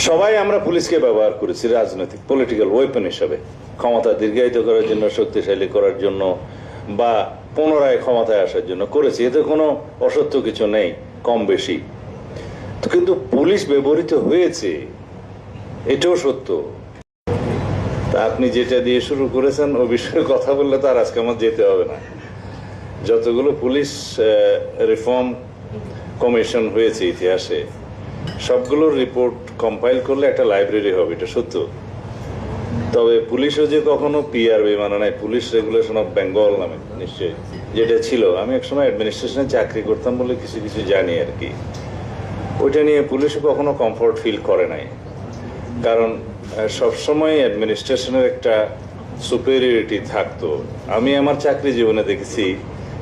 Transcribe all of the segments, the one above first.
সবাই আমরা পুলিশকে ব্যবহার করেছি রাজনৈতিক পলিটিক্যাল ওয়েপন হিসাবে, ক্ষমতা দীর্ঘায়িত করার জন্য, শক্তিশালী করার জন্য বা পুনরায় ক্ষমতায় আসার জন্য করেছি। এতে কোনো অসত্য কিছু নেই, কম বেশি। তো কিন্তু পুলিশ ব্যবহৃত হয়েছে, এটাও সত্য। তা আপনি যেটা দিয়ে শুরু করেছেন ও বিষয়ে কথা বললে তো আর আজকে আমার যেতে হবে না। যতগুলো পুলিশ রিফর্ম কমিশন হয়েছে ইতিহাসে, সবগুলোর রিপোর্ট কম্পাইল করলে একটা লাইব্রেরি হবে, এটা সত্য। তবে পুলিশও যে কখনো পিআরবি মানে নাই, পুলিশ রেগুলেশন অফ বেঙ্গল নামে নিশ্চয়ই যেটা ছিল, আমি একসময় অ্যাডমিনিস্ট্রেশনে চাকরি করতাম বলে কিছু কিছু জানি আর কি, ওইটা নিয়ে পুলিশও কখনো কমফোর্ট ফিল করে নাই। কারণ সবসময় অ্যাডমিনিস্ট্রেশনের একটা সুপেরিয়রিটি থাকতো। আমি আমার চাকরি জীবনে দেখেছি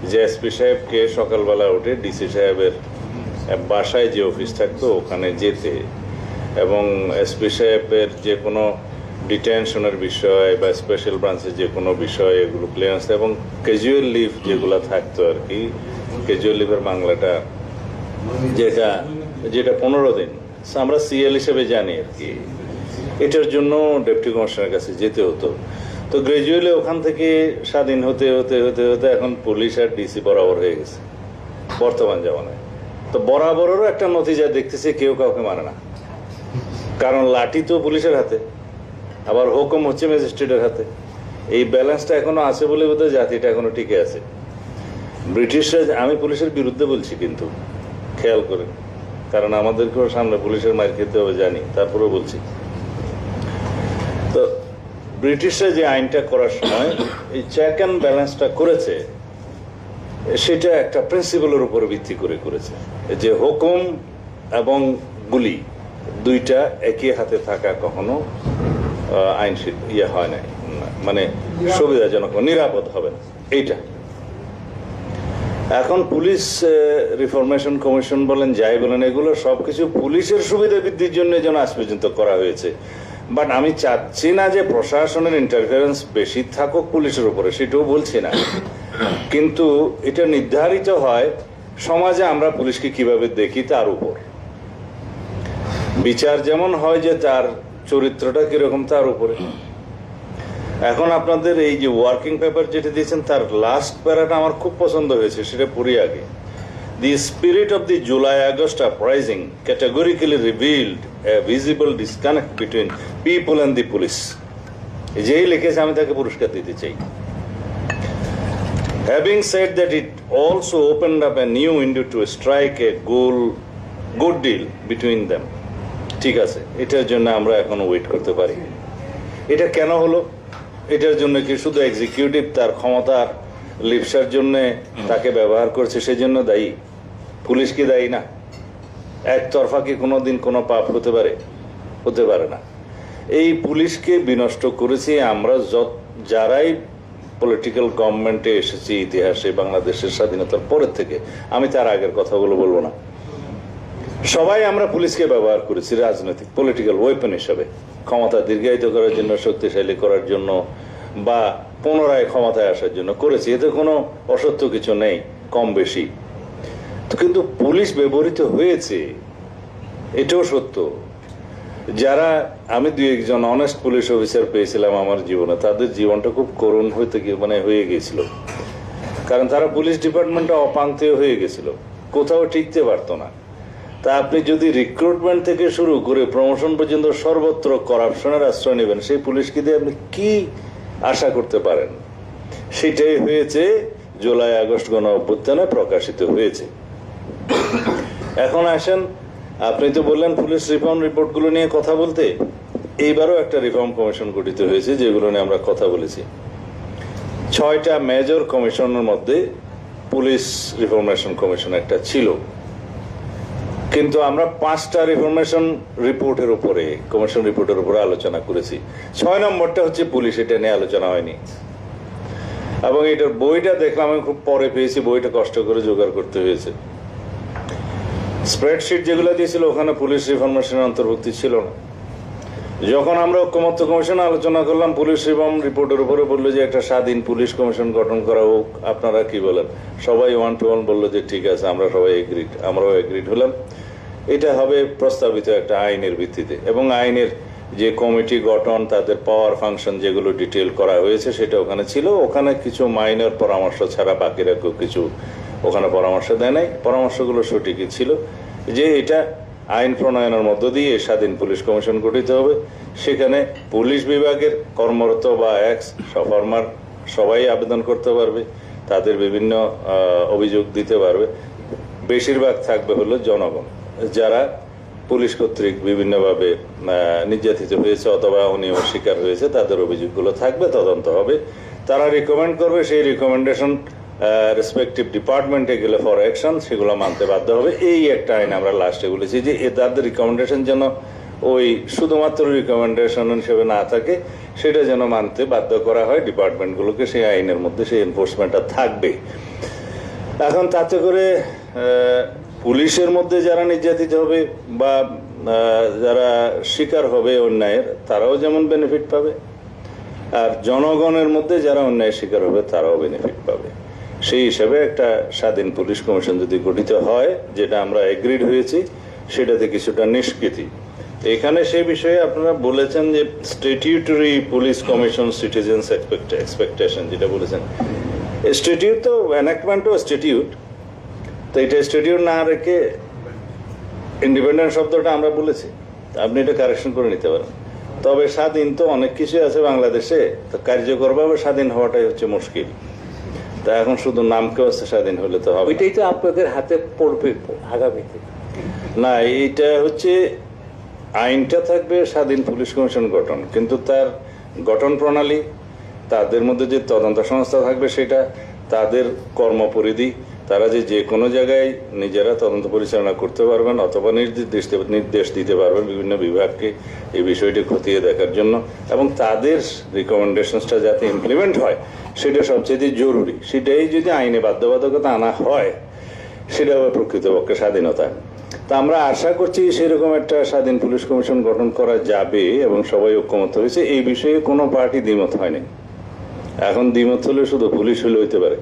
যে এসপি সাহেবকে সকালবেলা উঠে ডিসি সাহেবের বাসায় যে অফিস থাকতো ওখানে যেতে, এবং এসপি সাহেবের যে কোনো ডিটেনশনের বিষয় বা স্পেশাল ব্রাঞ্চের যে কোনো বিষয় এগুলো ক্লিয়ারেন্স, এবং ক্যাজুয়াল লিভ যেগুলো থাকতো আর কি, ক্যাজুয়াল লিভের বাংলাটা যেটা 15 দিন আমরা সিএল হিসেবে জানি আর কি, এটার জন্য ডেপুটি কমিশনারের কাছে যেতে হতো। তো গ্রাজুয়ালি ওখান থেকে স্বাধীন হতে হতে হতে হতে এখন পুলিশ আর ডিসি বরাবর হয়ে গেছে বর্তমান জামানায়। তো বরাবরেরও একটা নতিজা দেখতেছে, কেউ কাউকে মানে না, কারণ লাঠি তো পুলিশের হাতে, আবার হুকুম হচ্ছে ম্যাজিস্ট্রেটের হাতে। এই ব্যালেন্সটা এখনো আছে বলে বোধহয় জাতিটা এখনো টিকে আছে। ব্রিটিশরা, আমি পুলিশের বিরুদ্ধে বলছি কিন্তু খেয়াল করে, কারণ আমাদেরকেও সামনে পুলিশের মার খেতে হবে জানি, তারপরেও বলছি। তো ব্রিটিশরা যে আইনটা করার সময় এই চেক অ্যান্ড ব্যালেন্সটা করেছে, সেটা একটা প্রিন্সিপালের উপর ভিত্তি করে করেছে যে হুকুম এবং গুলি দুইটা একই হাতে থাকা কখনো আইন হয় না, মানে সুবিধাজনক নিরাপদ হবে না এইটা। এখন পুলিশ রিফরমেশন কমিশন বলেন যাই বলেন, এগুলো সবকিছু পুলিশের সুবিধা বৃদ্ধির জন্য যেন আজ পর্যন্ত করা হয়েছে। বাট আমি চাচ্ছি না যে প্রশাসনের ইন্টারফারেন্স বেশি থাকুক পুলিশের উপরে, সেটাও বলছি না, কিন্তু এটা নির্ধারিত হয় সমাজে আমরা পুলিশকে কিভাবে দেখি তার উপর। বিচার যেমন হয় যে তার চরিত্রটা কিরকম তার উপরে। এখন আপনাদের এই যে ওয়ার্কিং পেপার যেটা দিয়েছেন তার লাস্ট প্যারাটা আমার খুব পছন্দ হয়েছে, সেটা পড়ি আগে। The spirit of the July-August uprising categorically revealed a visible disconnect between people and the police. যেই লিখেছে আমি তাকে পুরস্কার দিতে চাই। Having said that, it also opened up a new window to strike a good deal between them. ঠিক আছে, এটার জন্য আমরা এখনো ওয়েট করতে পারি। এটা কেন হলো? এটার জন্য কি শুধু এক্সিকিউটিভ তার ক্ষমতার লিপসার জন্য তাকে ব্যবহার করছে সেজন্য দায়ী? পুলিশ কি দায়ী না? একতরফা কি কোনোদিন কোনো পাপ হতে পারে? হতে পারে না। এই পুলিশকে বিনষ্ট করেছি আমরা যারাই পলিটিক্যাল গভর্নমেন্টে এসেছি ইতিহাসে, বাংলাদেশের স্বাধীনতার পরের থেকে। আমি তার আগের কথাগুলো বলবো না। সবাই আমরা পুলিশকে ব্যবহার করেছি রাজনৈতিক পলিটিক্যাল ওয়েপন হিসাবে, ক্ষমতা দীর্ঘায়িত করার জন্য, শক্তিশালী করার জন্য বা পুনরায় ক্ষমতায় আসার জন্য করেছি। এতে কোনো অসত্য কিছু নেই, কম বেশি। তো কিন্তু পুলিশ ব্যবহৃত হয়েছে, এটাও সত্য। যারা, আমি 2-1 অনেস্ট পুলিশ অফিসার পেয়েছিলাম আমার জীবনে, তাদের জীবনটা খুব করুণ হয়ে গেছিল, কারণ তারা পুলিশ ডিপার্টমেন্টে অপান্তেয় হয়ে গেছিল, কোথাও টিকতে পারতো না। তা আপনি যদি রিক্রুটমেন্ট থেকে শুরু করে প্রমোশন পর্যন্ত সর্বত্র করাপশনের আশ্রয় নেবেন, সেই পুলিশকে দিয়ে আপনি কি আশা করতে পারেন? সেটাই হয়েছে জুলাই-আগস্ট গণ অভ্যুত্থানে প্রকাশিত হয়েছে। এখন আসেন, আপনি তো বললেন পুলিশ রিফর্ম রিপোর্টগুলো নিয়ে কথা বলতে। এইবারও একটা রিফর্ম কমিশন গঠিত হয়েছে যেগুলো নিয়ে আমরা কথা বলেছি। 6টা মেজর কমিশনের মধ্যে পুলিশ রিফরমেশন কমিশন একটা ছিল, কিন্তু আমরা 5টা রিফরমেশন রিপোর্টের উপরে, কমিশন রিপোর্টের উপরে আলোচনা করেছি। 6 নম্বরটা হচ্ছে পুলিশ, এটা নিয়ে আলোচনা হয়নি। এবং এটার বইটা দেখলাম আমি খুব পরে পেয়েছি, বইটা কষ্ট করে জোগাড় করতে হয়েছে। স্প্রেডশিট যেগুলো দিয়েছিল ওখানে পুলিশ রিফরমেশনের অন্তর্ভুক্তি ছিল না। যখন আমরা ঐক্যমত্য কমিশন আলোচনা করলাম পুলিশ রিফর্ম রিপোর্টের উপরে, বললো যে একটা স্বাধীন পুলিশ কমিশন গঠন করা হোক, আপনারা কি বলেন? সবাই 1 to 1 বললো যে ঠিক আছে, আমরা সবাই এগ্রিড, আমরাও এগ্রিড হলাম। এটা হবে প্রস্তাবিত একটা আইনের ভিত্তিতে, এবং আইনের যে কমিটি গঠন, তাদের পাওয়ার ফাংশন যেগুলো ডিটেল করা হয়েছে সেটা ওখানে ছিল। ওখানে কিছু মাইনর পরামর্শ ছাড়া বাকিরা কেউ কিছু ওখানে পরামর্শ দেয় নাই। পরামর্শগুলো সঠিকই ছিল যে এটা আইন প্রণয়নের মধ্য দিয়ে স্বাধীন পুলিশ কমিশন গঠিত হবে। সেখানে পুলিশ বিভাগের কর্মরত বা এক্স ফরমার সবাই আবেদন করতে পারবে, তাদের বিভিন্ন অভিযোগ দিতে পারবে। বেশিরভাগ থাকবে হলো জনগণ, যারা পুলিশ কর্তৃক বিভিন্নভাবে নির্যাতিত হয়েছে অথবা অনিয়মের শিকার হয়েছে, তাদের অভিযোগগুলো থাকবে, তদন্ত হবে, তারা রিকমেন্ড করবে। সেই রিকমেন্ডেশন রেসপেক্টিভ ডিপার্টমেন্টে গেলে ফর অ্যাকশন সেগুলো মানতে বাধ্য হবে। এই একটা আইন আমরা লাস্টে বলেছি যে তাদের রিকমেন্ডেশন যেন ওই শুধুমাত্র রিকমেন্ডেশন হিসেবে না থাকে, সেটা যেন মানতে বাধ্য করা হয় ডিপার্টমেন্টগুলোকে। সেই আইনের মধ্যে সেই এনফোর্সমেন্টটা থাকবে। এখন তাতে করে পুলিশের মধ্যে যারা নির্যাতিত হবে বা যারা শিকার হবে অন্যায়ের, তারাও যেমন বেনিফিট পাবে, আর জনগণের মধ্যে যারা অন্যায়ের শিকার হবে তারাও বেনিফিট পাবে। সেই হিসাবে একটা স্বাধীন পুলিশ কমিশন যদি গঠিত হয়, যেটা আমরা এগ্রিড হয়েছি, সেটাতে কিছুটা নিষ্কৃতি। এখানে সেই বিষয়ে আপনারা বলেছেন যে statutory police commission citizens expectation, যেটা বলেছেন স্ট্যাটিউট তো এনাক্টমেন্টও স্ট্যাটিউট, তো এটা স্ট্যাটিউট না রেখে ইন্ডিপেন্ডেন্ট শব্দটা আমরা বলেছি, আপনি এটা কারেকশন করে নিতে পারেন। তবে স্বাধীন তো অনেক কিছু আছে বাংলাদেশে, তো কার্যকরভাবে স্বাধীন হওয়াটাই হচ্ছে মুশকিল। তা এখন শুধু নামকে হচ্ছে স্বাধীন হলে তো হবে, ওইটাই তো আপনাদের হাতে পড়বে আগামীতে। না, এইটা হচ্ছে আইনটা থাকবে স্বাধীন পুলিশ কমিশন গঠন, কিন্তু তার গঠন প্রণালী, তাদের মধ্যে যে তদন্ত সংস্থা থাকবে সেটা, তাদের কর্মপরিধি, তারা যে কোনো জায়গায় নিজেরা তদন্ত পরিচালনা করতে পারবেন অথবা নির্দেশ দিতে পারবেন বিভিন্ন বিভাগকে এই বিষয়টি খতিয়ে দেখার জন্য, এবং তাদের রিকমেন্ডেশনসটা যাতে ইমপ্লিমেন্ট হয় সেটা সবচেয়ে জরুরি। সেটাই যদি আইনে বাধ্যবাধকতা আনা হয়, সেটা হবে প্রকৃতপক্ষে স্বাধীনতা। তা আমরা আশা করছি সেরকম একটা স্বাধীন পুলিশ কমিশন গঠন করা যাবে এবং সবাই ঐক্যমত হয়েছে। এই বিষয়ে কোনো পার্টি দ্বিমত হয়নি। এখন দ্বিমত হলে শুধু পুলিশ হলে হইতে পারে,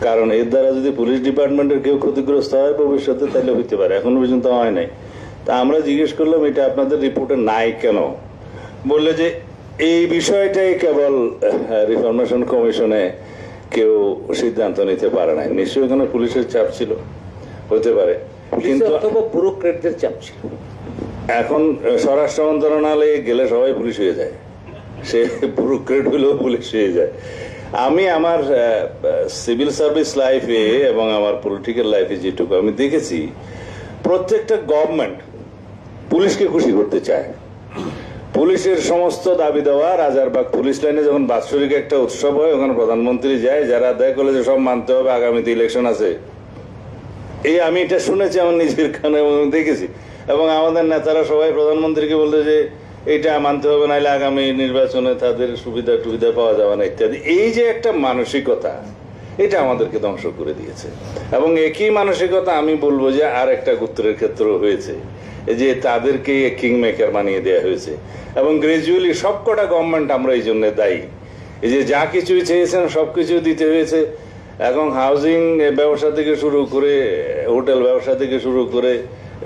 কারণ এর দ্বারা যদি পুলিশ ডিপার্টমেন্টের কেউ ক্ষতিগ্রস্ত হয় ভবিষ্যতে, তাহলে হইতে পারে, এখনো পর্যন্ত হয় নাই। তা আমরা জিজ্ঞেস করলাম এটা আপনাদের রিপোর্টে নাই কেন, বললে যে এই বিষয়টাই কেবল রিফরমেশন কমিশনে কেউ সিদ্ধান্ত নিতে পারে নাই। নিশ্চয়ই এখানে পুলিশের চাপ ছিল, হতে পারে, কিন্তু অথবা ব্যুরোক্রেটদের চাপ ছিল। এখন স্বরাষ্ট্র মন্ত্রণালয়ে গেলে সবাই পুলিশ হয়ে যায়, সে ব্যুরোক্রেট হলেও পুলিশ হয়ে যায়। আমি আমার সিভিল সার্ভিস লাইফে এবং আমার পলিটিক্যাল লাইফে যেটুকু আমি দেখেছি, প্রত্যেকটা গভর্নমেন্ট পুলিশকে খুশি করতে চায়। পুলিশের সমস্ত দাবি দেওয়া, রাজারবাগ পুলিশ লাইনে যখন বাৎসরিক একটা উৎসব হয়, ওখানে প্রধানমন্ত্রী যায়, যারা আদায় করলে যে সব মানতে হবে, আগামীতে ইলেকশন আছে, এই আমি এটা শুনেছি আমার নিজের কানে এবং দেখেছি। এবং আমাদের নেতারা সবাই প্রধানমন্ত্রীকে বলতে যে এটা মানতে হবে, নাহলে আগামী নির্বাচনে তাদের সুবিধা টুবিধা পাওয়া যাবে না ইত্যাদি। এই যে একটা মানসিকতা, এটা আমাদেরকে ধ্বংস করে দিয়েছে। এবং একই মানসিকতা আমি বলবো যে আর একটা গোত্রের ক্ষেত্রেও হয়েছে, যে তাদেরকে কিং মেকার বানিয়ে দেওয়া হয়েছে। এবং গ্রাজুয়ালি সবকটা গভর্নমেন্ট আমরা এই জন্য দায়ী। এই যে যা কিছুই চেয়েছেন সব কিছু দিতে হয়েছে। এখন হাউজিং ব্যবসা থেকে শুরু করে, হোটেল ব্যবসা থেকে শুরু করে,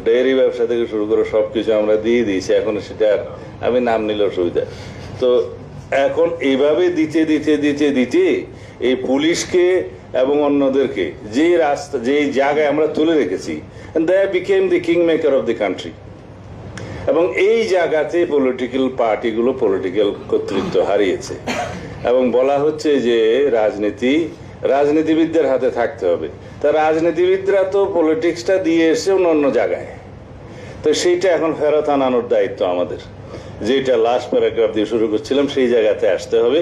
ডেয়ারি ব্যবসা থেকে শুরু করে সবকিছু আমরা দিয়ে দিয়েছি। এখন সেটা আমি নাম নিলেও সুবিধা। তো এখন এইভাবে দিতে দিতে দিতে দিতে এই পুলিশকে এবং অন্যদেরকে যে রাস্তা, যে জায়গায় আমরা তুলে রেখেছি, they became the king maker of the country. এবং এই জায়গাতে পলিটিক্যাল পার্টিগুলো পলিটিক্যাল কর্তৃত্ব হারিয়েছে। এবং বলা হচ্ছে যে রাজনীতিবিদদের হাতে থাকতে হবে। তা রাজনীতিবিদরা তো পলিটিক্সটা দিয়ে এসে অন্য জায়গায়, তো সেইটা এখন ফেরত আনানোর দায়িত্ব আমাদের। যেটা লাস্ট প্যারাগ্রাফ দিয়ে শুরু করছিলাম, সেই জায়গাতে আসতে হবে।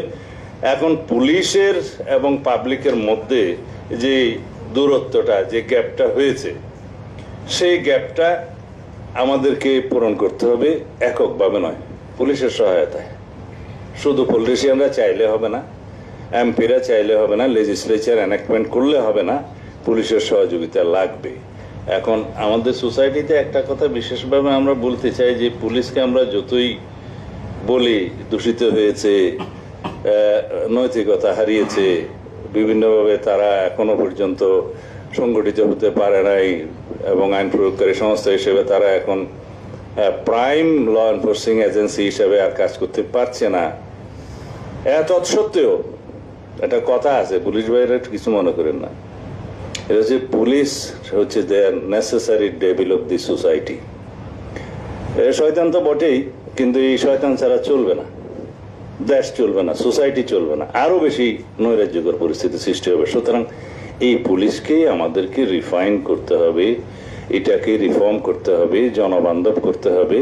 এখন পুলিশের এবং পাবলিকের মধ্যে যে দূরত্বটা, যে গ্যাপটা হয়েছে, সেই গ্যাপটা আমাদেরকে পূরণ করতে হবে এককভাবে নয়, পুলিশের সহায়তায়। শুধু পলিটিশিয়ানরা চাইলে হবে না, এমপিরা চাইলে হবে না, লেজিসলেচার এনাক্টমেন্ট করলে হবে না, পুলিশের সহযোগিতা লাগবে। এখন আমাদের সোসাইটিতে একটা কথা বিশেষভাবে আমরা বলতে চাই যে পুলিশকে আমরা যতই বলি দূষিত হয়েছে, নৈতিকতা হারিয়েছে, বিভিন্নভাবে তারা এখনো পর্যন্ত সংগঠিত হতে পারে নাই এবং আইন প্রয়োগকারী সংস্থা হিসেবে তারা এখন প্রাইম ল এনফোর্সিং এজেন্সি হিসেবে আর কাজ করতে পারছে না। তৎসত্ত্বেও একটা কথা আছে, পুলিশ ভাইরা কিছু মনে করেন না, এটা হচ্ছে পুলিশ হচ্ছে their necessary devil of the society. শয়তান তো বটেই, কিন্তু এই শয়তান ছাড়া চলবে না, দেশ চলবে না, সোসাইটি চলবে না, আরো বেশি নৈরাজ্যকর পরিস্থিতি সৃষ্টি হবে। সুতরাং এই পুলিশকেই আমাদেরকে রিফাইন করতে হবে, এটাকে রিফর্ম করতে হবে, জনবান্ধব করতে হবে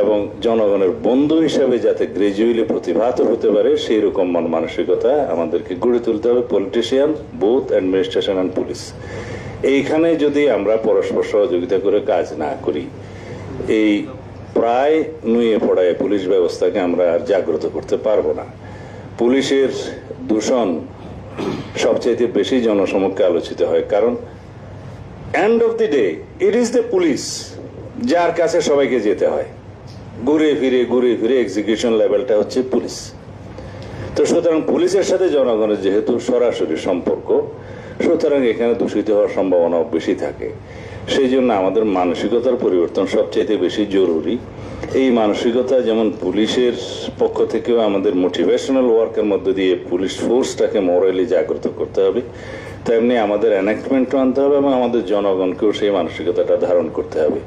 এবং জনগণের বন্ধু হিসাবে যাতে গ্রাজুয়ালি প্রতিভাত হতে পারে সেই রকম মন মানসিকতা আমাদেরকে গড়ে তুলতে হবে। Politician, both administration and police, এইখানে যদি আমরা পরস্পর সহযোগিতা করে কাজ না করি, এই প্রায় নুয়ে পড়ায় পুলিশ ব্যবস্থাকে আমরা আর জাগ্রত করতে পারবো না। পুলিশের দূষণ সবচেয়ে বেশি জনসমক্ষে আলোচিত হয়, কারণ end of the day it is the police যার কাছে সবাইকে যেতে হয়, ঘুরে ফিরে এক্সিকিউশন লেভেলটা হচ্ছে পুলিশ। তো সুতরাং পুলিশের সাথে জনগণের যেহেতু সরাসরি সম্পর্ক, সুতরাং এখানে দূষিত হওয়ার সম্ভাবনাও বেশি থাকে। সেই জন্য আমাদের মানসিকতার পরিবর্তন সবচেয়ে বেশি জরুরি। এই মানসিকতা যেমন পুলিশের পক্ষ থেকেও আমাদের মোটিভেশনাল ওয়ার্কের মধ্যে দিয়ে পুলিশ ফোর্সটাকে মোরালি জাগ্রত করতে হবে, তেমনি আমাদের এনাক্টমেন্টও আনতে হবে এবং আমাদের জনগণকেও সেই মানসিকতাটা ধারণ করতে হবে।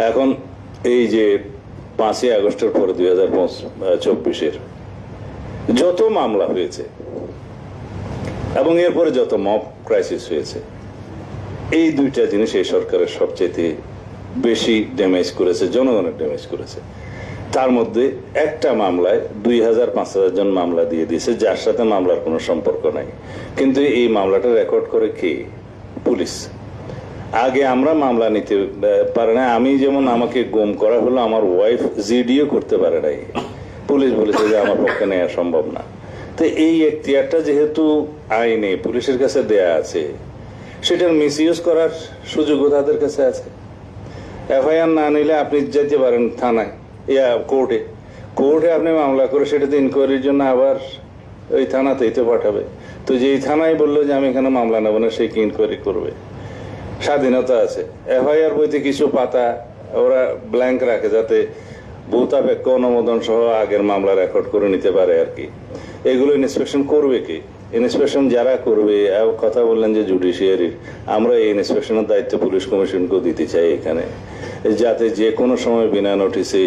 এখন এই যে 5ই আগস্টের পরে 2024-এর যত মামলা হয়েছে এবং এরপরে যত মব ক্রাইসিস হয়েছে, এই দুইটা জিনিস এই সরকারের সবচেয়ে বেশি ড্যামেজ করেছে, জনগণের ড্যামেজ করেছে। তার মধ্যে একটা মামলায় 2000-5000 জন মামলা দিয়ে দিয়েছে, যার সাথে মামলার কোনো সম্পর্ক নাই, কিন্তু এই মামলাটা রেকর্ড করে কে? পুলিশ। আগে আমরা মামলা নিতে পারে না, আমি যেমন আমাকে গুম করা হলো, আমার ওয়াইফ জিডিও করতে পারে নাই, পুলিশ বলেছে যে আমার পক্ষে নেওয়া সম্ভব না। তো এই এখতিয়ারটা যেহেতু আইনে পুলিশের কাছে দেয়া আছে, সেটার মিসইউজ করার সুযোগও তাদের কাছে আছে। এফআইআর না নিলে আপনি যেতে পারেন থানায়, কোর্টে আপনি মামলা করে সেটাতে ইনকোয়ারির জন্য আবার ওই থানাতেই তো পাঠাবে। তো যেই থানায় বললো যে আমি এখানে মামলা নেবো না, সে কি ইনকোয়ারি করবে? স্বাধীনতা আছে। এফআইআর বইতে কিছু পাতা ওরা ব্ল্যাঙ্ক রাখে যাতে ভূতাপেক্ষ অনুমোদন সহ আগের মামলা রেকর্ড করে নিতে পারে আর কি। এগুলো ইন্সপেকশন করবে কি? ইন্সপেকশন যারা করবে, কথা বললেন যে জুডিশিয়ারির, আমরা এই ইন্সপেকশনের দায়িত্ব পুলিশ কমিশনকেও দিতে চাই এখানে, যাতে যে কোনো সময় বিনা নোটিসে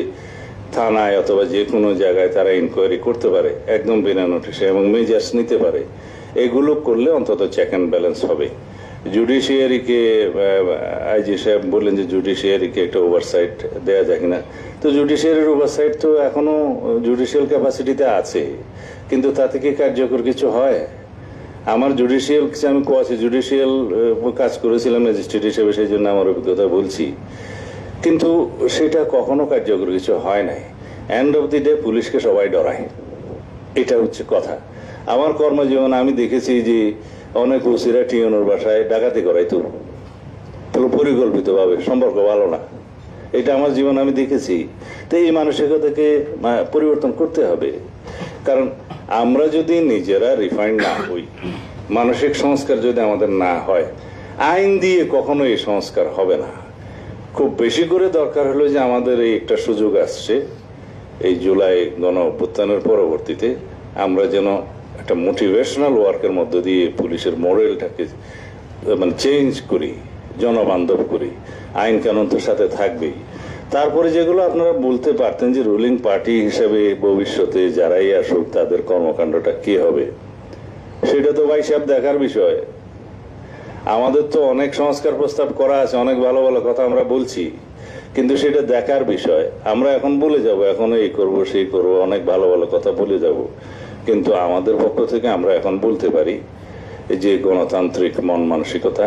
থানায় অথবা যে কোনো জায়গায় তারা ইনকোয়ারি করতে পারে একদম বিনা নোটিসে এবং মেজার্স নিতে পারে। এগুলো করলে অন্তত চেক অ্যান্ড ব্যালেন্স হবে। জুডিশিয়ারিকে আইজি সাহেব বললেন যে জুডিশিয়ারিকে একটা ওভারসাইট দেওয়া যায় কিনা। তো জুডিশিয়ারির ওভারসাইট তো এখনো জুডিশিয়াল ক্যাপাসিটিতে আছে, কিন্তু তাতে কি কার্যকর কিছু হয়? আমার জুডিশিয়াল আমি জুডিশিয়াল কাজ করেছিলাম ম্যাজিস্ট্রেট হিসেবে, সেই জন্য আমার অভিজ্ঞতা বলছি, কিন্তু সেটা কখনো কার্যকর কিছু হয় নাই। এন্ড অফ দি ডে পুলিশকে সবাই ডরায়, এটা হচ্ছে কথা। আমার কর্মজীবন আমি দেখেছি যে অনেক ওসিরা টিওনোর বাসায় ডাকাতি করাইতো পরিকল্পিতভাবে, সম্পর্ক ভালো না, এটা আমার জীবন আমি দেখেছি। তো এই মানসিকতাকে পরিবর্তন করতে হবে, কারণ আমরা যদি নিজেরা রিফাইন্ড না হই, মানসিক সংস্কার যদি আমাদের না হয়, আইন দিয়ে কখনো এই সংস্কার হবে না। খুব বেশি করে দরকার হলো যে আমাদের এই একটা সুযোগ আসছে এই জুলাই গণ অভ্যুত্থানের পরবর্তীতে, আমরা যেন একটা মোটিভেশনাল ওয়ার্কের মধ্য দিয়ে পুলিশের মডেলটাকে চেঞ্জ করি, জনবান্ধব করি। আইন কানুন তো সাথে থাকবেই। তারপরে যেগুলো আপনারা বলতে পারতেন যে রুলিং পার্টি হিসেবে ভবিষ্যতে যারাই আসুক তাদের কর্মকাণ্ডটা কি হবে, সেটা তো ভাই সাহেব দেখার বিষয়। আমাদের তো অনেক সংস্কার প্রস্তাব করা আছে, অনেক ভালো ভালো কথা আমরা বলছি, কিন্তু সেটা দেখার বিষয়। আমরা এখন বলে যাব, এখন এই করব সেই করব, অনেক ভালো ভালো কথা বলে যাব, কিন্তু আমাদের পক্ষ থেকে আমরা এখন বলতে পারি যে গণতান্ত্রিক মন মানসিকতা,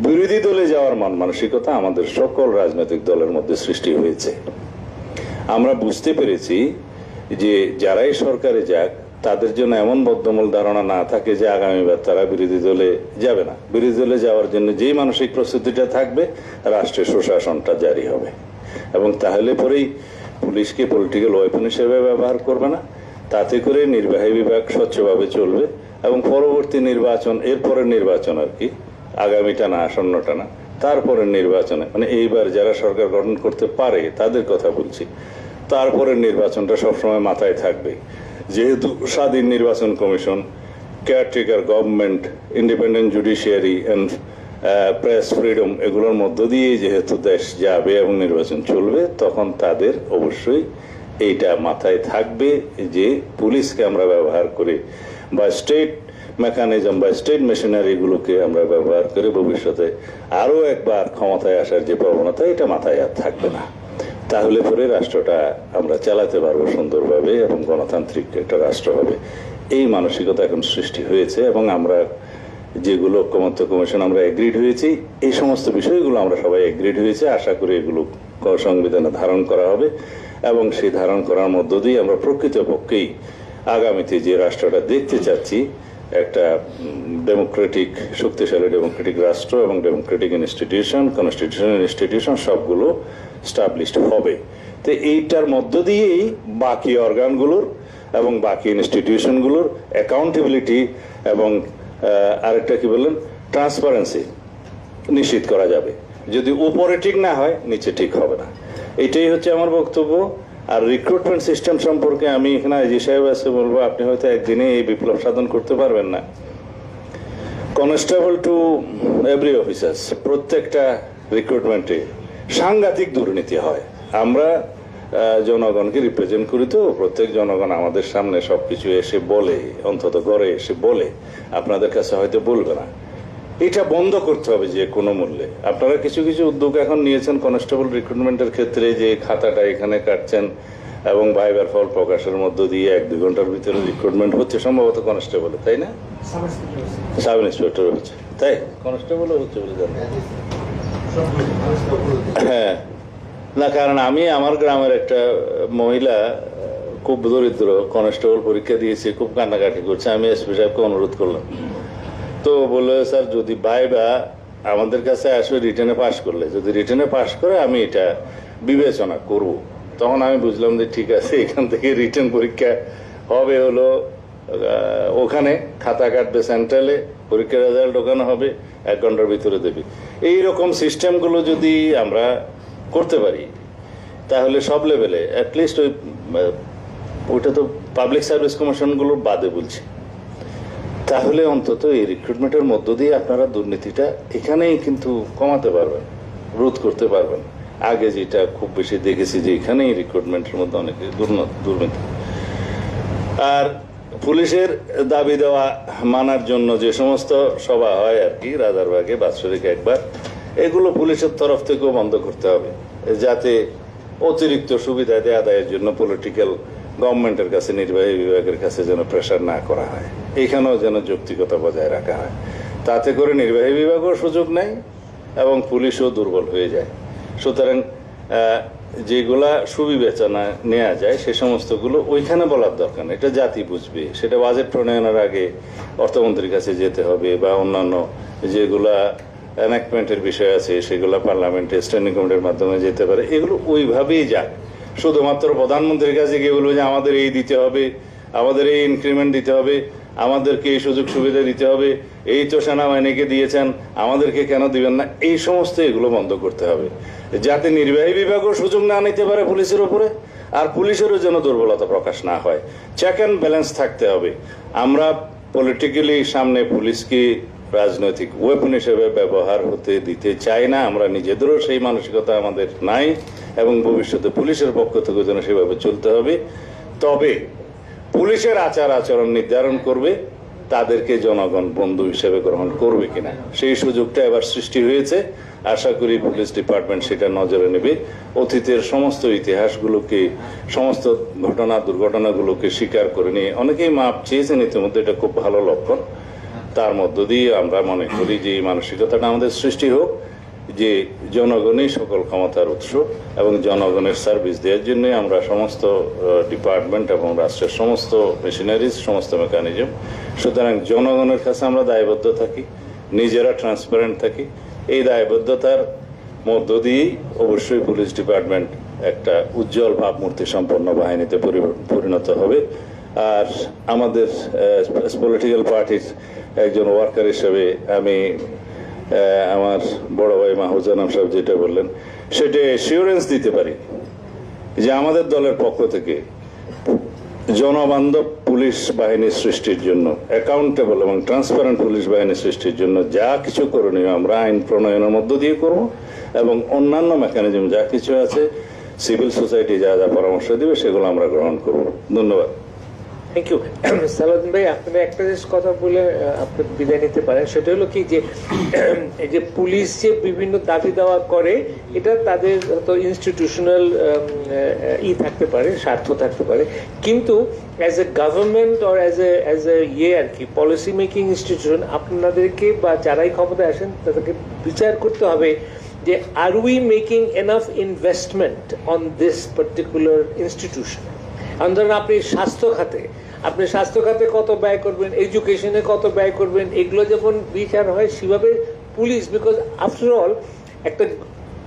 বিরোধী দলে যাওয়ার মন মানসিকতা আমাদের সকল রাজনৈতিক দলের মধ্যে সৃষ্টি হয়েছে। আমরা বুঝতে পেরেছি যে যারাই সরকারে যাক তাদের জন্য এমন বদ্ধমূল ধারণা না থাকে যে আগামীবার তারা বিরোধী দলে যাবে না। বিরোধী দলে যাওয়ার জন্য যেই মানসিক প্রস্তুতিটা থাকবে, রাষ্ট্রের সুশাসনটা জারি হবে, এবং তাহলে পরেই পুলিশকে পলিটিক্যাল ওয়েপন হিসেবে ব্যবহার করবে না। তাতে করে নির্বাহী বিভাগ স্বচ্ছভাবে চলবে এবং পরবর্তী নির্বাচন, এরপরের নির্বাচন আর কি, আগামীটা না আসন্নটা না, তারপরে নির্বাচনে মানে এইবার যারা সরকার গঠন করতে পারে তাদের কথা বলছি, তারপরে নির্বাচনটা সবসময় মাথায় থাকবে। যেহেতু স্বাধীন নির্বাচন commission, caretaker government, independent judiciary and press freedom, এগুলোর মধ্য দিয়েই যেহেতু দেশ যাবে এবং নির্বাচন চলবে, তখন তাদের অবশ্যই এইটা মাথায় থাকবে যে পুলিশকে আমরা ব্যবহার করে বা স্টেট মেকানিজম বা স্টেট মেশিনারিগুলোকে আমরা ব্যবহার করে ভবিষ্যতে আরও একবার ক্ষমতায় আসার যে প্রবণতা, এটা মাথায় আর থাকবে না। তাহলে পরে রাষ্ট্রটা আমরা চালাতে পারবো সুন্দরভাবে এবং গণতান্ত্রিক একটা রাষ্ট্র হবে। এই মানসিকতা এখন সৃষ্টি হয়েছে এবং আমরা যেগুলো ঐকমত্য কমিশন আমরা এগ্রিড হয়েছি, এই সমস্ত বিষয়গুলো আমরা সবাই এগ্রিড হয়েছে। আশা করি এগুলো সংবিধানে ধারণ করা হবে এবং সেই ধারণ করার মধ্য দিয়ে আমরা প্রকৃতপক্ষেই আগামীতে যে রাষ্ট্রটা দেখতে চাচ্ছি, একটা ডেমোক্রেটিক, শক্তিশালী ডেমোক্রেটিক রাষ্ট্র এবং ডেমোক্রেটিক ইনস্টিটিউশন, কনস্টিটিউশনাল ইনস্টিটিউশন সবগুলো স্টাবলিশড হবে। তো এইটার মধ্য দিয়েই বাকি অর্গানগুলোর এবং বাকি ইনস্টিটিউশনগুলোর অ্যাকাউন্টেবিলিটি এবং আরেকটা কি বললেন, ট্রান্সপারেন্সি নিশ্চিত করা যাবে। যদি উপরে ঠিক না হয়, নিচে ঠিক হবে না। এটাই হচ্ছে আমার বক্তব্য। আর রিক্রুটমেন্ট সিস্টেম সম্পর্কে আমি এখানে আইজি সাহেব আছে বলবো, আপনি হয়তো একদিনে এই বিপ্লব সাধন করতে পারবেন না। কনস্টেবল টু এভরি অফিসার্স, প্রত্যেকটা রিক্রুটমেন্টে সাংঘাতিক দুর্নীতি হয়। আমরা জনগণকে রিপ্রেজেন্ট করি, তো প্রত্যেক জনগণ আমাদের সামনে সবকিছু এসে বলে, অন্তত ঘরে এসে বলে, আপনাদের কাছে হয়তো বলবে না। এটা বন্ধ করতে হবে যে কোনো মূল্যে। আপনারা কিছু কিছু উদ্যোগ এখন নিয়েছেন কনস্টেবল রিক্রুটমেন্টের ক্ষেত্রে, যে খাতাটা এখানে কাটছেন এবং ভাইবার ফল প্রকাশের মধ্য দিয়ে 1-2 ঘন্টার ভিতরে রিক্রুটমেন্ট হচ্ছে, সম্ভবত কনস্টেবলে, তাই না? সাব ইন্সপেক্টর হচ্ছে, তাই কনস্টেবলও হচ্ছে বলে জানি। হ্যাঁ, না, কারণ আমি আমার গ্রামের একটা মহিলা খুব দরিদ্র, কনস্টেবল পরীক্ষা দিয়েছে, খুব কান্নাকাটি করছে। আমি এসপি সাহেবকে অনুরোধ করলাম, তো বললো স্যার যদি ভাইবা আমাদের কাছে আসবে রিটেনে পাশ করলে, যদি রিটেনে পাশ করে আমি এটা বিবেচনা করব। তখন আমি বুঝলাম যে ঠিক আছে, এখান থেকে রিটেন পরীক্ষা হবে হলো ওখানে, খাতা কাটবে সেন্ট্রালে, পরীক্ষার রেজাল্ট ওখানে হবে, 1 ঘন্টার ভিতরে দেবে। এইরকম সিস্টেমগুলো যদি আমরা করতে পারি, তাহলে সব লেভেলে অ্যাটলিস্ট ওইটা তো পাবলিক সার্ভিস কমিশনগুলোর বাদে বলছি, তাহলে অন্তত এই রিক্রুটমেন্টের মধ্য দিয়ে আপনারা দুর্নীতিটা এখানেই কিন্তু কমাতে পারবেন, রোধ করতে পারবেন। আগে যেটা খুব বেশি দেখেছি যে এখানেই রিক্রুটমেন্টের মধ্যে অনেক দুর্নীতি। আর পুলিশের দাবি দেওয়া মানার জন্য যে সমস্ত সভা হয় আর কি, রাজারবাগে বাৎসরিক একবার, এগুলো পুলিশের তরফ থেকেও বন্ধ করতে হবে, যাতে অতিরিক্ত সুবিধা আদায়ের জন্য পলিটিক্যাল গভর্নমেন্টের কাছে, নির্বাহী বিভাগের কাছে যেন প্রেশার না করা হয়, এখানেও যেন যৌক্তিকতা বজায় রাখা হয়। তাতে করে নির্বাহী বিভাগও সুযোগ নেয় এবং পুলিশও দুর্বল হয়ে যায়। সুতরাং যেগুলা সুবিবেচনা নেওয়া যায় সে সমস্তগুলো ওইখানে বলার দরকার নেই, এটা জাতি বুঝবে। সেটা বাজেট প্রণয়নের আগে অর্থমন্ত্রীর কাছে যেতে হবে, বা অন্যান্য যেগুলা এনাক্টমেন্টের বিষয় আছে সেগুলো পার্লামেন্টে স্ট্যান্ডিং কমিটির মাধ্যমে যেতে পারে। এগুলো ওইভাবেই যাক। শুধুমাত্র প্রধানমন্ত্রীর কাছে গিয়ে বলবো যে আমাদের এই দিতে হবে, আমাদের এই ইনক্রিমেন্ট দিতে হবে, আমাদেরকে এই সুযোগ সুবিধা দিতে হবে, এই তো সেনাবাহিনীকে দিয়েছেন, আমাদেরকে কেন দিবেন না, এই সমস্ত এগুলো বন্ধ করতে হবে, যাতে নির্বাহী বিভাগও সুযোগ না নিতে পারে পুলিশের উপরে, আর পুলিশেরও যেন দুর্বলতা প্রকাশ না হয়। চেক অ্যান্ড ব্যালেন্স থাকতে হবে। আমরা পলিটিক্যালি সামনে পুলিশকে রাজনৈতিক ওয়েপন হিসেবে ব্যবহার হতে দিতে চাই না। আমরা নিজেদেরও সেই মানসিকতা আমাদের নাই এবং ভবিষ্যতে পুলিশের পক্ষ থেকে যেন সেভাবে চলতে হবে। তবে পুলিশের আচার আচরণ নির্ধারণ করবে তাদেরকে জনগণ বন্ধু হিসেবে গ্রহণ করবে কিনা, সেই সুযোগটা এবার সৃষ্টি হয়েছে। আশা করি পুলিশ ডিপার্টমেন্ট সেটা নজরে নেবে। অতীতের সমস্ত ইতিহাসগুলোকে, সমস্ত দুর্ঘটনাগুলোকে স্বীকার করে নিয়ে অনেকেই মাপ চেয়েছেন ইতিমধ্যে, এটা খুব ভালো লক্ষণ। তার মধ্য দিয়ে আমরা মনে করি যে এই মানসিকতাটা আমাদের সৃষ্টি হোক যে জনগণই সকল ক্ষমতার উৎস এবং জনগণের সার্ভিস দেওয়ার জন্য আমরা সমস্ত ডিপার্টমেন্ট এবং রাষ্ট্রের সমস্ত মেশিনারিজ, সমস্ত মেকানিজম, সুতরাং জনগণের কাছে আমরা দায়বদ্ধ থাকি, নিজেরা ট্রান্সপারেন্ট থাকি। এই দায়বদ্ধতার মধ্য দিয়েই অবশ্যই পুলিশ ডিপার্টমেন্ট একটা উজ্জ্বল ভাবমূর্তি সম্পন্ন বাহিনীতে পরিণত হবে। আর আমাদের পলিটিক্যাল পার্টির একজন ওয়ার্কার হিসেবে আমি আমার বড় ভাই মাহবুজানাম সাহেব যেটা বললেন সেটা এসিউরেন্স দিতে পারি যে আমাদের দলের পক্ষ থেকে জনবান্ধব পুলিশ বাহিনী সৃষ্টির জন্য, অ্যাকাউন্টেবল এবং ট্রান্সপারেন্ট পুলিশ বাহিনী সৃষ্টির জন্য যা কিছু করণীয় আমরা আইন প্রণয়নের মধ্য দিয়ে করব, এবং অন্যান্য মেকানিজম যা কিছু আছে, সিভিল সোসাইটি যা যা পরামর্শ দিবে সেগুলো আমরা গ্রহণ করব। ধন্যবাদ। Thank you. সালাউদ্দিন ভাই, আপনারা একটা জিনিস কথা বলে আপনি বিদায় নিতে পারেন, সেটা হলো কি যে এই যে পুলিশ যে বিভিন্ন দাবি দেওয়া করে, এটা তাদের হয়তো ইনস্টিটিউশনাল থাকতে পারে, স্বার্থ থাকতে পারে, কিন্তু as a government or as a আর কি পলিসি মেকিং ইনস্টিটিউশন আপনাদেরকে বা যারাই ক্ষমতায় আসেন তাদেরকে বিচার করতে হবে যে are we making enough investment on this particular institution. ধরেন আপনি স্বাস্থ্য খাতে কত ব্যয় করবেন, এডুকেশনে কত ব্যয় করবেন, এগুলো যখন বিচার হয় সেভাবে পুলিশ, বিকজ আফটার অল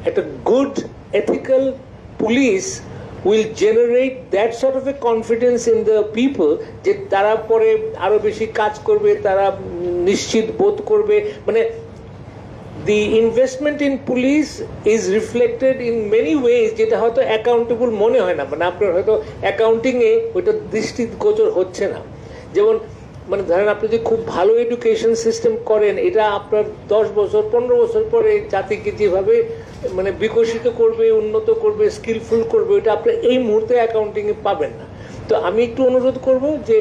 একটা good ethical police will generate that sort of A confidence in the people যে তারা পরে আরো বেশি কাজ করবে, তারা নিশ্চিত বোধ করবে। মানে the investment in police is reflected in many ways যেটা হয়তো অ্যাকাউন্টেবল মনে হয় না, মানে আপনার হয়তো অ্যাকাউন্টিং এ ওইটা দৃষ্টিগোচর হচ্ছে না। যেমন মানে ধরেন আপনি যে খুব ভালো এডুকেশন সিস্টেম করেন, এটা আপনার 10 বছর 15 বছর পরে জাতিকে যেভাবে মানে বিকশিত করবে, উন্নত করবে, স্কিলফুল করবে, ওইটা আপনি এই মুহূর্তে অ্যাকাউন্টিং এ পাবেন না। তো আমি একটু অনুরোধ করব যে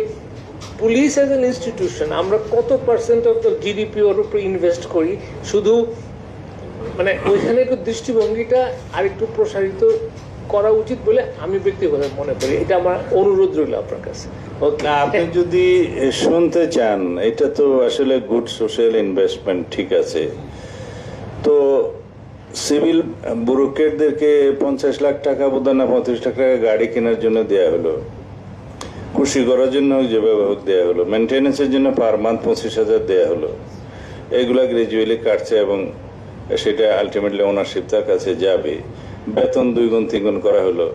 পুলিশ অ্যাজ এন ইনস্টিটিউশন আমরা কত পার্সেন্ট অফ দ্য জিডিপি ওর উপরে ইনভেস্ট করি, শুধু মানে ওইখানে একটু দৃষ্টিভঙ্গিটা আরেকটু প্রসারিত করা উচিত বলে আমি ব্যক্তিগতভাবে মনে করি। এটা আমার অনুরোধ রইল আপনার কাছে। না, আপনি যদি শুনতে চান, এটা তো আসলে গুড সোশ্যাল ইনভেস্টমেন্ট, ঠিক আছে। তো সিভিল ব্যুরোক্রেটদেরকে 50 লাখ টাকা বোধ না 35 লাখ টাকা গাড়ি কেনার জন্য দেয়া হলো, খুশি করার জন্য যেভাবে হোক দেওয়া হলো, মেনটেন্যান্সের জন্য পার মান্থ 25,000 দেওয়া হলো, এগুলা গ্রাজুয়ালি কাটছে এবং সেটা আলটিমেটলি ওনারশিপ তার কাছে যাবে। বেতন 2 গুণ 3 গুণ করা হলো,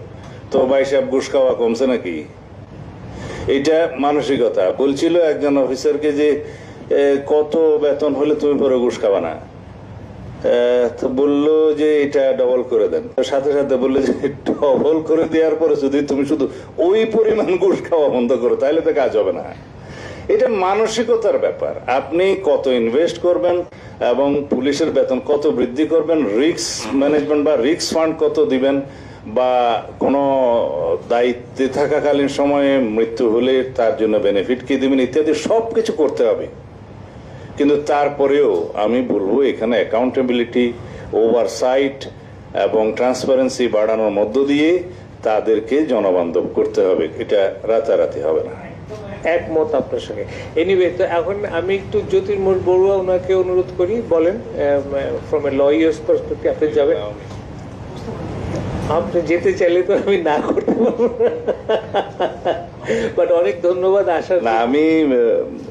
তো ভাই সাহেব ঘুষ খাওয়া কমছে নাকি? এটা মানসিকতা। বলছিল একজন অফিসারকে যে কত বেতন হলে তুমি পরে ঘুষ খাবা না, তো বললো যে এটা ডবল করে দেন। সাথে সাথে বললো যে ডবল করে দেওয়ার পরে যদি তুমি শুধু ওই পরিমাণ ঘুষ খাওয়া বন্ধ করো তাহলে তো কাজ হবে না। এটা মানসিকতার ব্যাপার। আপনি কত ইনভেস্ট করবেন এবং পুলিশের বেতন কত বৃদ্ধি করবেন, রিস্ক ম্যানেজমেন্ট বা রিস্ক ফান্ড কত দিবেন, বা কোনো দায়িত্বে থাকাকালীন সময়ে মৃত্যু হলে তার জন্য বেনিফিট কি দিবেন ইত্যাদি সব কিছু করতে হবে। কিন্তু তারপরেও আমি বলবো এখানে অ্যাকাউন্টেবিলিটি, ওভারসাইট এবং ট্রান্সপারেন্সি বাড়ানোর মধ্য দিয়ে তাদেরকে জনবান্ধব করতে হবে, এটা রাতারাতি হবে না। একমত আপনার সঙ্গে। এনিওয়ে, তো এখন আমি একটু জ্যোতির্ময় বড়ুয়া ওনাকে অনুরোধ করি, বলেন ফ্রম এ লয়ার্স পার্সপেক্টিভ আপনি যাবেন। আপনি যেতে চাইলে তো আমি না করতে পারবো না, বাট অনেক ধন্যবাদ আসার। না, আমি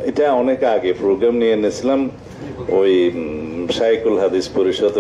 এটা অনেক আগে প্রোগ্রাম নিয়ে এনেছিলাম ওই শাইখুল হাদিস পরিষদ